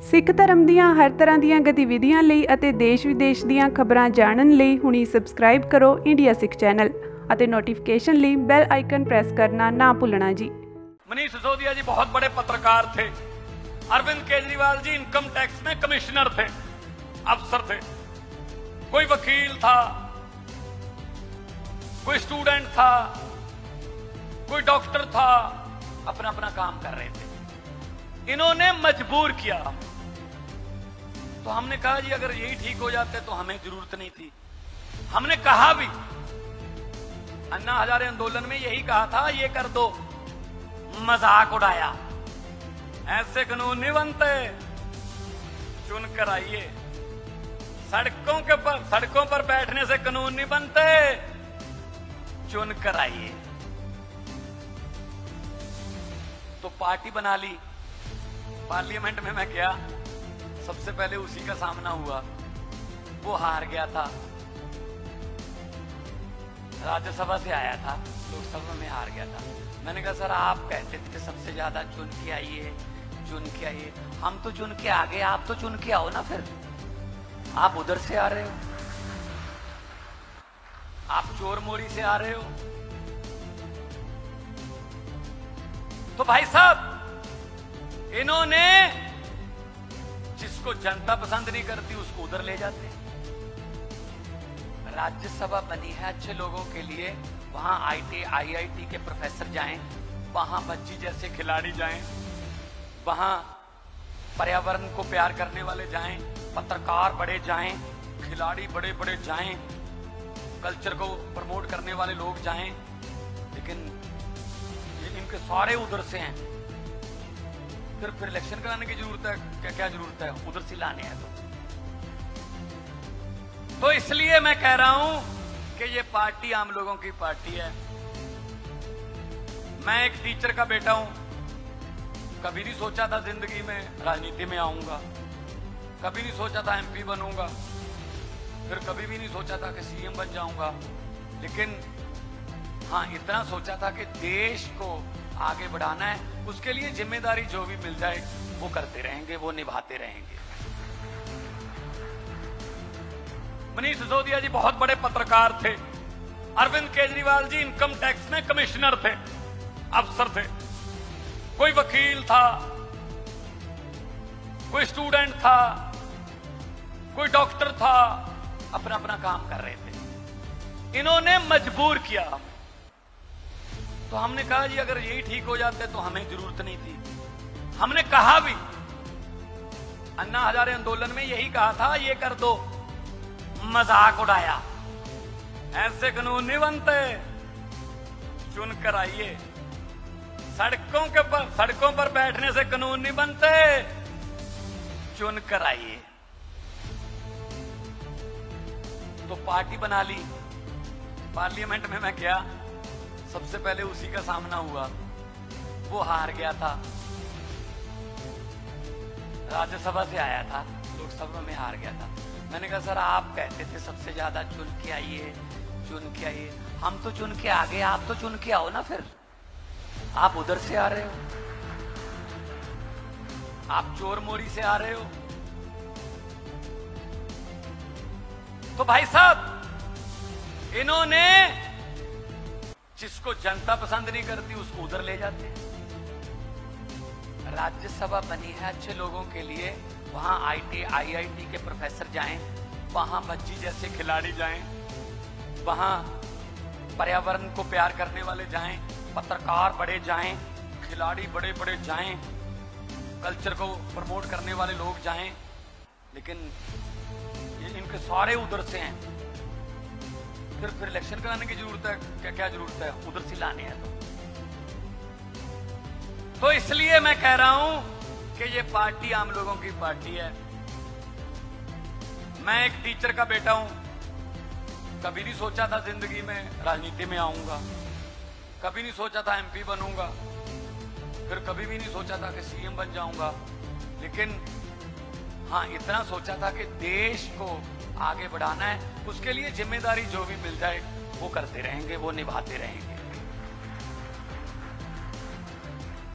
ਸਿੱਖ ਧਰਮ ਦੀਆਂ ਹਰ ਤਰ੍ਹਾਂ ਦੀਆਂ ਗਤੀਵਿਧੀਆਂ ਲਈ ਅਤੇ ਦੇਸ਼ ਵਿਦੇਸ਼ ਦੀਆਂ ਖਬਰਾਂ ਜਾਣਨ ਲਈ ਹੁਣੀ ਸਬਸਕ੍ਰਾइब करो इंडिया सिख चैनल ਅਤੇ नोटिफिकेशन ਲਈ बेल आइकन प्रेस करना ना भूलना जी। मनीष सिसोदिया जी बहुत बड़े पत्रकार थे। अरविंद केजरीवाल जी इनकम टैक्स में कमिश्नर थे, अफसर थे। कोई वकील था, कोई स्टूडेंट था, कोई डॉक्टर था, अपना अपना काम कर रहे थे। इन्होंने मजबूर किया, तो हमने कहा जी अगर यही ठीक हो जाते तो हमें जरूरत नहीं थी। हमने कहा भी, अन्ना हजारे आंदोलन में यही कहा था, ये कर दो, मजाक उड़ाया, ऐसे कानून नहीं बनते, चुन कर आइए। सड़कों पर बैठने से कानून नहीं बनते, चुन कर आइए। तो पार्टी बना ली। पार्लियामेंट में मैं गया, सबसे पहले उसी का सामना हुआ। वो हार गया था, राज्यसभा से आया था, लोकसभा में हार गया था। मैंने कहा सर आप कहते थे सबसे ज्यादा चुन के आइए, चुन के आइए। हम तो चुन के आ गए, आप तो चुन के आओ ना। फिर आप उधर से आ रहे हो, आप चोर मोरी से आ रहे हो। तो भाई साहब, इन्होंने जिसको जनता पसंद नहीं करती उसको उधर ले जाते। राज्यसभा बनी है अच्छे लोगों के लिए, वहां IIT के प्रोफेसर जाएं, वहां बच्ची जैसे खिलाड़ी जाएं, वहां पर्यावरण को प्यार करने वाले जाएं, पत्रकार बड़े जाएं, खिलाड़ी बड़े बड़े जाएं, कल्चर को प्रमोट करने वाले लोग जाएं। लेकिन इनके सारे उधर से हैं। फिर इलेक्शन कराने की जरूरत है क्या जरूरत है, उधर से लाने हैं। तो इसलिए मैं कह रहा हूं कि ये पार्टी आम लोगों की पार्टी है। मैं एक टीचर का बेटा हूं, कभी नहीं सोचा था जिंदगी में राजनीति में आऊंगा, कभी नहीं सोचा था MP बनूंगा, फिर कभी भी नहीं सोचा था कि CM बन जाऊंगा। लेकिन हाँ, इतना सोचा था कि देश को आगे बढ़ाना है, उसके लिए जिम्मेदारी जो भी मिल जाए वो करते रहेंगे, वो निभाते रहेंगे। मनीष सिसोदिया जी बहुत बड़े पत्रकार थे। अरविंद केजरीवाल जी इनकम टैक्स में कमिश्नर थे, अफसर थे। कोई वकील था, कोई स्टूडेंट था, कोई डॉक्टर था, अपना अपना काम कर रहे थे। इन्होंने मजबूर किया, तो हमने कहा जी अगर यही ठीक हो जाते तो हमें जरूरत नहीं थी। हमने कहा भी, अन्ना हजारे आंदोलन में यही कहा था, ये कर दो, मजाक उड़ाया, ऐसे कानून नहीं बनते, चुन कर आइए। सड़कों पर बैठने से कानून नहीं बनते, चुन कर आइए। तो पार्टी बना ली। पार्लियामेंट में मैं गया, सबसे पहले उसी का सामना हुआ। वो हार गया था, राज्यसभा से आया था, लोकसभा में हार गया था। मैंने कहा सर आप कहते थे सबसे ज्यादा चुन के आइए, चुन के आइए। हम तो चुन के आ गए, आप तो चुन के आओ ना। फिर आप उधर से आ रहे हो, आप चोर मोरी से आ रहे हो। तो भाई साहब, इन्होंने जिसको जनता पसंद नहीं करती उसको उधर ले जाते हैं। राज्यसभा बनी है अच्छे लोगों के लिए, वहां IIT के प्रोफेसर जाएं, वहां बच्ची जैसे खिलाड़ी जाएं, वहां पर्यावरण को प्यार करने वाले जाएं, पत्रकार बड़े जाएं, खिलाड़ी बड़े बड़े जाएं, कल्चर को प्रमोट करने वाले लोग जाएं। लेकिन इनके सारे उधर से हैं। फिर इलेक्शन कराने की जरूरत है क्या जरूरत है, उधर से लाने हैं। तो इसलिए मैं कह रहा हूं कि ये पार्टी आम लोगों की पार्टी है। मैं एक टीचर का बेटा हूं, कभी नहीं सोचा था जिंदगी में राजनीति में आऊंगा, कभी नहीं सोचा था MP बनूंगा, फिर कभी भी नहीं सोचा था कि CM बन जाऊंगा। लेकिन हाँ, इतना सोचा था कि देश को आगे बढ़ाना है, उसके लिए जिम्मेदारी जो भी मिल जाए वो करते रहेंगे, वो निभाते रहेंगे।